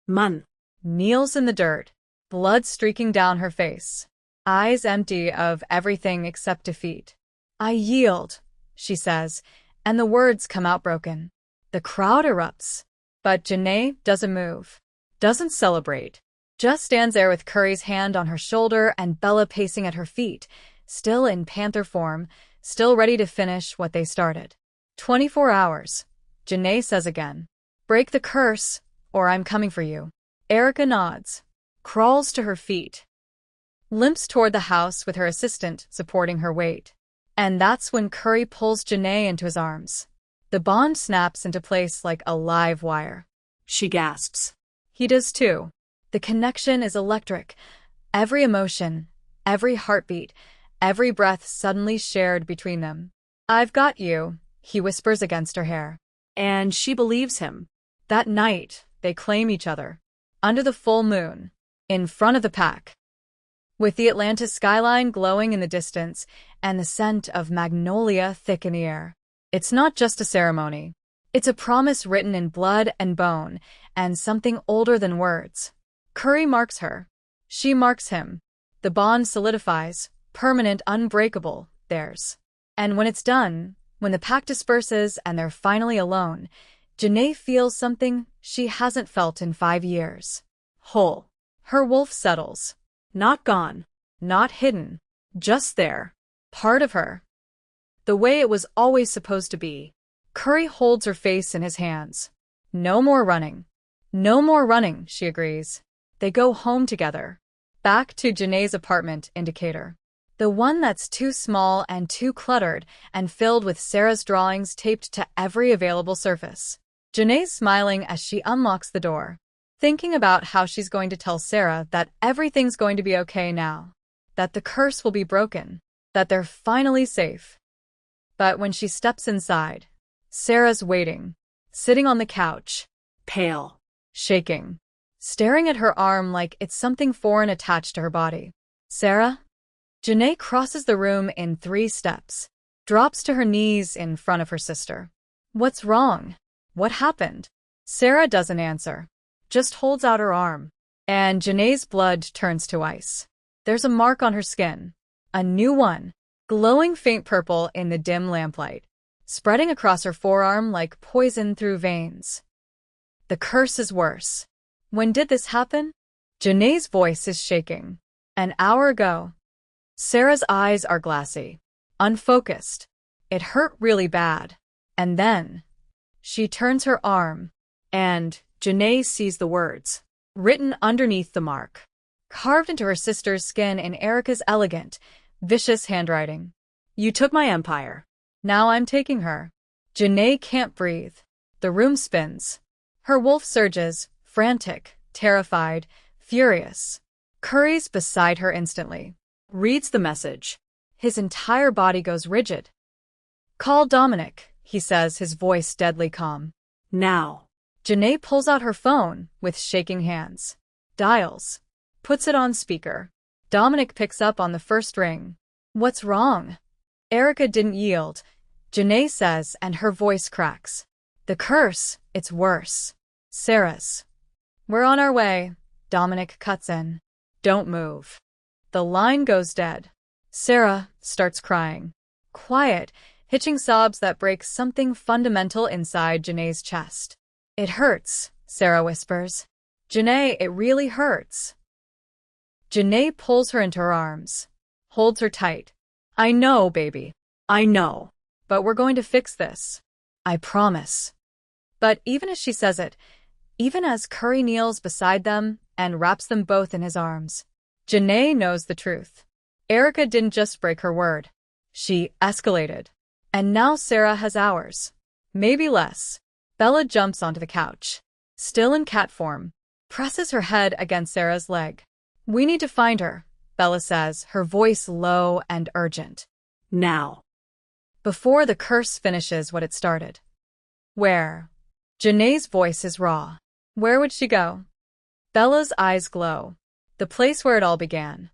Man.
Kneels in the dirt, blood streaking down her face. Eyes empty of everything except defeat. I yield, she says, and the words come out broken. The crowd erupts. But Janae doesn't move. Doesn't celebrate. Just stands there with Curry's hand on her shoulder and Bella pacing at her feet, still in panther form, still ready to finish what they started. 24 hours. Janae says again. Break the curse, or I'm coming for you. Erica nods. Crawls to her feet. Limps toward the house with her assistant supporting her weight. And that's when Curry pulls Janae into his arms. The bond snaps into place like a live wire.
She gasps.
He does too. The connection is electric, Every emotion, every heartbeat, every breath suddenly shared between them. "I've got you," he whispers against her hair.
And she believes him.
That night, they claim each other. Under the full moon. In front of the pack. With the Atlanta skyline glowing in the distance and the scent of magnolia thick in the air. It's not just a ceremony. It's a promise written in blood and bone, and something older than words. Curry marks her. She marks him. The bond solidifies, permanent, unbreakable, theirs. And when it's done, when the pack disperses and they're finally alone, Janae feels something she hasn't felt in 5 years. Whole. Her wolf settles.
Not gone.
Not hidden. Just there. Part of her. The way it was always supposed to be. Curry holds her face in his hands. No more running. No more running, she agrees. They go home together. Back to Janae's apartment, indicator. The one that's too small and too cluttered and filled with Sarah's drawings taped to every available surface. Janae's smiling as she unlocks the door, thinking about how she's going to tell Sarah that everything's going to be okay now, that the curse will be broken, that they're finally safe. But when she steps inside, Sarah's waiting, sitting on the couch,
Pale.
shaking, staring at her arm like it's something foreign attached to her body. "Sarah?" Janae crosses the room in 3 steps, drops to her knees in front of her sister. "What's wrong? What happened?" Sarah doesn't answer, just holds out her arm, and Janae's blood turns to ice. There's a mark on her skin, a new one, glowing faint purple in the dim lamplight, spreading across her forearm like poison through veins. The curse is worse. "When did this happen?" Janae's voice is shaking. "An hour ago." Sarah's eyes are glassy, unfocused. It hurt really bad. And then, she turns her arm, and Janae sees the words, written underneath the mark, carved into her sister's skin in Erica's elegant, vicious handwriting. "You took my empire. Now I'm taking her." Janae can't breathe. The room spins. Her wolf surges, frantic, terrified, furious. Curry's beside her instantly. Reads the message. His entire body goes rigid. "Call Dominic," he says, his voice deadly calm.
Now.
Janae pulls out her phone with shaking hands. Dials. Puts it on speaker. Dominic picks up on the first ring. "What's wrong?" Erica didn't yield, Janae says, and her voice cracks. "The curse, it's worse. Sarah's." "We're on our way," Dominic cuts in. "Don't move." The line goes dead. Sarah starts crying. Quiet, hitching sobs that break something fundamental inside Janae's chest. "It hurts," Sarah whispers. "Janae, it really hurts." Janae pulls her into her arms, holds her tight. "I know, baby. I know. But we're going to fix this. I promise." But even as she says it, even as Curry kneels beside them and wraps them both in his arms, Janae knows the truth. Erica didn't just break her word. She escalated. And now Sarah has ours. Maybe less. Bella jumps onto the couch, still in cat form, presses her head against Sarah's leg. "We need to find her," Bella says, her voice low and urgent.
Now.
Before the curse finishes what it started. "Where?" Janae's voice is raw. "Where would she go?" Bella's eyes glow. "The place where it all began."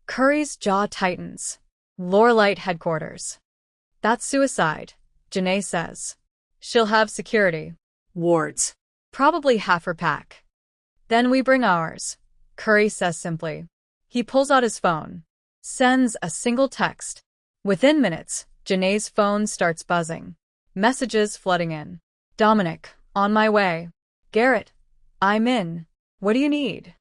Curry's jaw tightens. "Lorelite headquarters." "That's suicide," Janae says. "She'll have security."
Wards.
"Probably half her pack." "Then we bring ours," Curry says simply. He pulls out his phone. Sends a single text. Within minutes, Janae's phone starts buzzing. Messages flooding in. "Dominic, on my way." "Garrett, I'm in. What do you need?"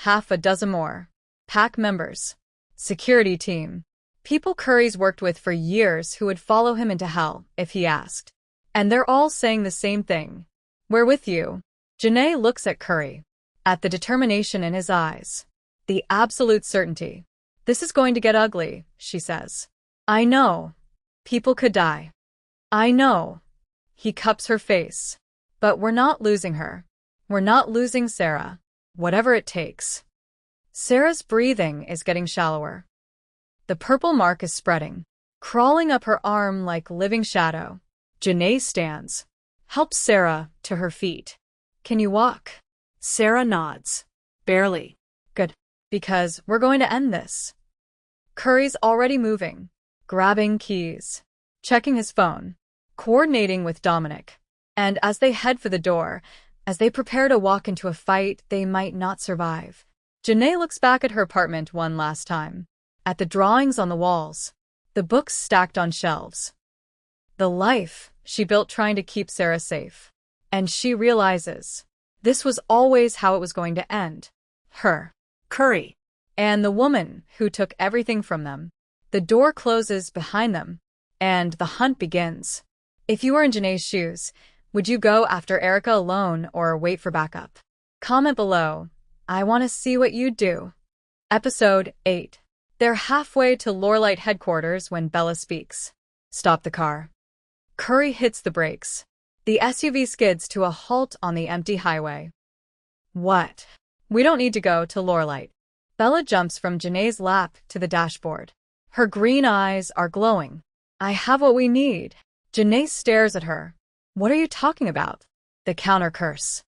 Half a dozen more. Pack members. Security team. People Curry's worked with for years who would follow him into hell if he asked. And they're all saying the same thing. "We're with you." Janae looks at Curry. At the determination in his eyes. The absolute certainty. "This is going to get ugly," she says. "I know. People could die. I know." He cups her face. "But we're not losing her. We're not losing Sarah. Whatever it takes." Sarah's breathing is getting shallower. The purple mark is spreading, crawling up her arm like living shadow. Janae stands, helps Sarah to her feet. Can you walk?
Sarah nods. Barely.
Good. Because we're going to end this. Curry's already moving, grabbing keys, checking his phone, coordinating with Dominic. And as they head for the door, as they prepare to walk into a fight they might not survive, Janae looks back at her apartment one last time, at the drawings on the walls, the books stacked on shelves. The life she built trying to keep Sarah safe. And she realizes this was always how it was going to end. Her.
Curry.
And the woman who took everything from them. The door closes behind them, and the hunt begins. If you were in Janae's shoes, would you go after Erica alone or wait for backup? Comment below. I want to see what you'd do. Episode 8. They're halfway to Lorelite headquarters when Bella speaks. Stop the car. Curry hits the brakes. The SUV skids to a halt on the empty highway. What? We don't need to go to Lorelite. Bella jumps from Janae's lap to the dashboard. Her green eyes are glowing. I have what we need. Janae stares at her. What are you talking about? The counter curse.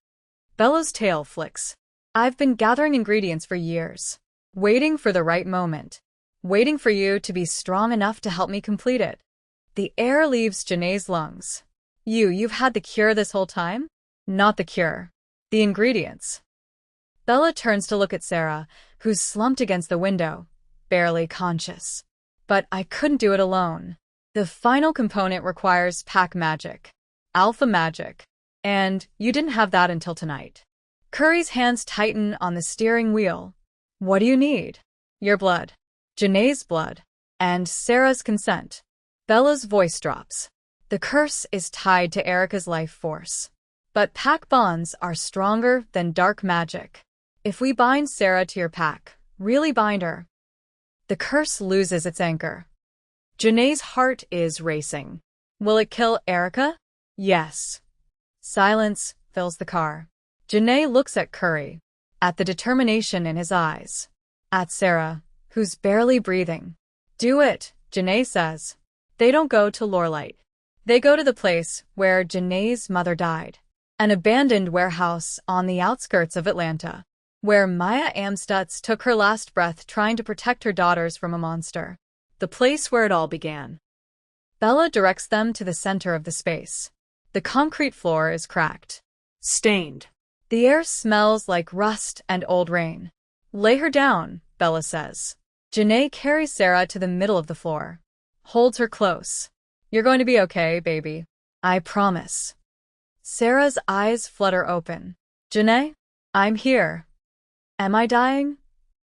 Bella's tail flicks. I've been gathering ingredients for years, waiting for the right moment, waiting for you to be strong enough to help me complete it. The air leaves Janae's lungs. You've had the cure this whole time? Not the cure. The ingredients. Bella turns to look at Sarah, who's slumped against the window, barely conscious. But I couldn't do it alone. The final component requires pack magic, alpha magic, and you didn't have that until tonight. Curry's hands tighten on the steering wheel. What do you need? Your blood, Janae's blood, and Sarah's consent. Bella's voice drops. The curse is tied to Erica's life force. But pack bonds are stronger than dark magic. If we bind Sarah to your pack, really bind her, the curse loses its anchor. Janae's heart is racing. Will it kill Erica? Yes. Silence fills the car. Janae looks at Curry, at the determination in his eyes, at Sarah, who's barely breathing. Do it, Janae says. They don't go to Lorelite. They go to the place where Janae's mother died, an abandoned warehouse on the outskirts of Atlanta, where Maya Amstutz took her last breath trying to protect her daughters from a monster. The place where it all began. Bella directs them to the center of the space. The concrete floor is cracked,
Stained.
the air smells like rust and old rain. Lay her down, Bella says. Janae carries Sarah to the middle of the floor, holds her close. You're going to be okay, baby. I promise. Sarah's eyes flutter open. Janae, I'm here. Am I dying?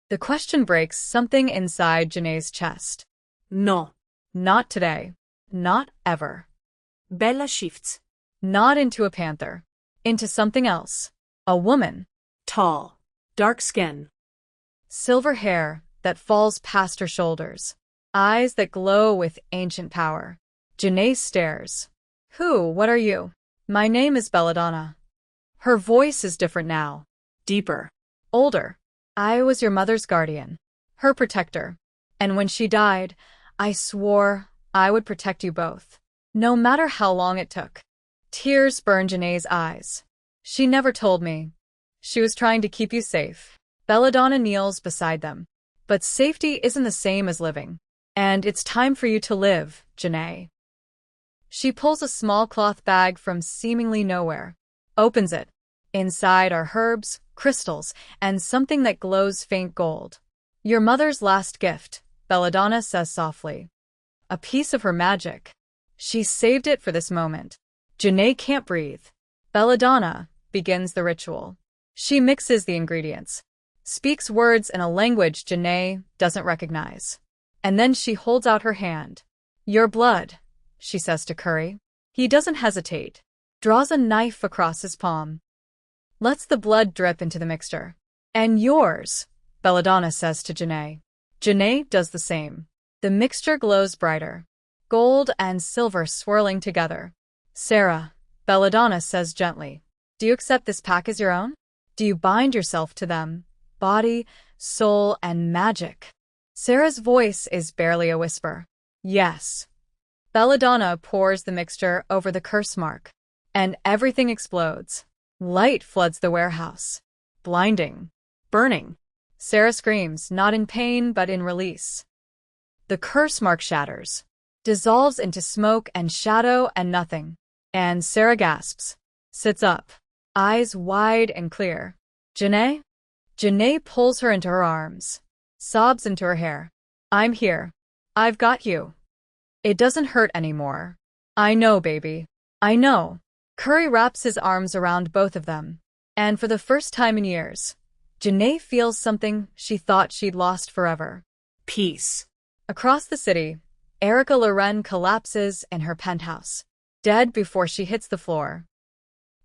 The question breaks something inside Janae's chest.
No.
Not today. Not ever.
Bella shifts.
Not into a panther. Into something else. A woman.
Tall. Dark skin.
Silver hair that falls past her shoulders. Eyes that glow with ancient power. Janae stares. What are you? My name is Belladonna. Her voice is different now.
Deeper.
Older. I was your mother's guardian. Her protector. And when she died, I swore I would protect you both. No matter how long it took. Tears burn Janae's eyes. She never told me. She was trying to keep you safe. Belladonna kneels beside them. But safety isn't the same as living. And it's time for you to live, Janae. She pulls a small cloth bag from seemingly nowhere. Opens it. Inside are herbs, crystals, and something that glows faint gold. Your mother's last gift, Belladonna says softly. A piece of her magic. She saved it for this moment. Janae can't breathe. Belladonna begins the ritual. She mixes the ingredients, speaks words in a language Janae doesn't recognize. And then she holds out her hand. Your blood, she says to Curry. He doesn't hesitate. Draws a knife across his palm. Lets the blood drip into the mixture. And yours, Belladonna says to Janae. Janae does the same. The mixture glows brighter. Gold and silver swirling together. Sarah, Belladonna says gently. Do you accept this pack as your own? Do you bind yourself to them, body, soul, and magic. Sarah's voice is barely a whisper. Yes. Belladonna pours the mixture over the curse mark, and everything explodes. Light floods the warehouse. Blinding.
Burning.
Sarah screams, not in pain but in release. The curse mark shatters, dissolves into smoke and shadow and nothing. And Sarah gasps, sits up, eyes wide and clear. Janae? Janae pulls her into her arms, sobs into her hair. I'm here. I've got you. It doesn't hurt anymore. I know, baby. I know. Curry wraps his arms around both of them. And for the first time in years, Janae feels something she thought she'd lost forever.
Peace.
Across the city, Erica Loren collapses in her penthouse, dead before she hits the floor.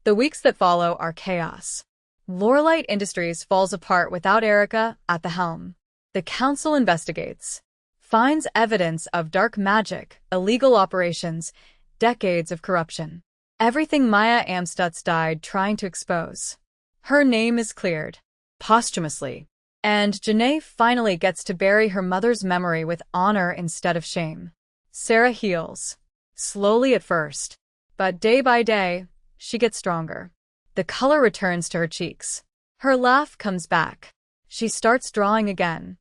The weeks that follow are chaos. Lorelite Industries falls apart without Erica at the helm. The council investigates, finds evidence of dark magic, illegal operations, decades of corruption. Everything Maya Amstutz died trying to expose. Her name is cleared, posthumously. And Janae finally gets to bury her mother's memory with honor instead of shame. Sarah heals, slowly at first, but day by day, she gets stronger. The color returns to her cheeks. Her laugh comes back. She starts drawing again,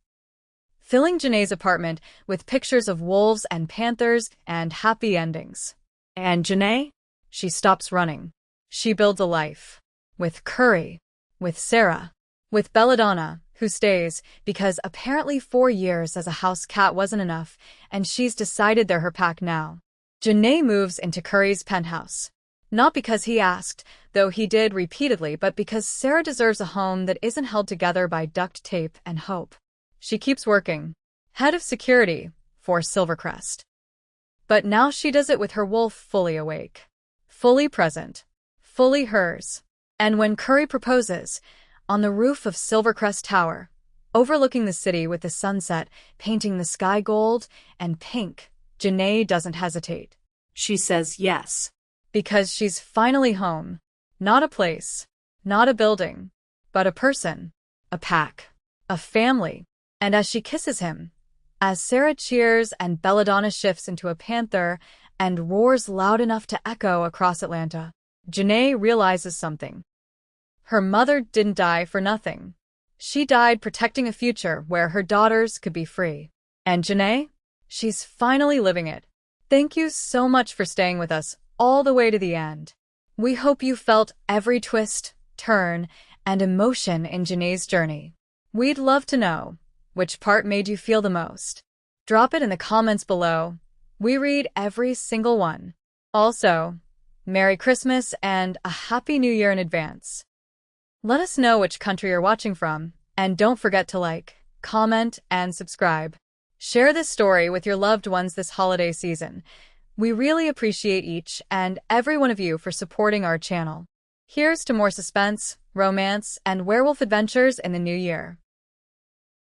filling Janae's apartment with pictures of wolves and panthers and happy endings. And Janae? She stops running. She builds a life. With Curry. With Sarah. With Belladonna, who stays because apparently 4 years as a house cat wasn't enough, and she's decided they're her pack now. Janae moves into Curry's penthouse. Not because he asked, though he did repeatedly, but because Sarah deserves a home that isn't held together by duct tape and hope. She keeps working. Head of security for Silvercrest. But now she does it with her wolf fully awake. Fully present. Fully hers. And when Curry proposes, on the roof of Silvercrest Tower, overlooking the city with the sunset painting the sky gold and pink, Janae doesn't hesitate.
She says yes.
Because she's finally home. Not a place, not a building, but a person, a pack, a family. And as she kisses him, as Sarah cheers and Belladonna shifts into a panther and roars loud enough to echo across Atlanta, Janae realizes something. Her mother didn't die for nothing. She died protecting a future where her daughters could be free. And Janae? She's finally living it. Thank you so much for staying with us all the way to the end. We hope you felt every twist, turn, and emotion in Janae's journey. We'd love to know which part made you feel the most. Drop it in the comments below. We read every single one. Also, Merry Christmas and a Happy New Year in advance. Let us know which country you're watching from, and don't forget to like, comment, and subscribe. Share this story with your loved ones this holiday season. We really appreciate each and every one of you for supporting our channel. Here's to more suspense, romance, and werewolf adventures in the new year.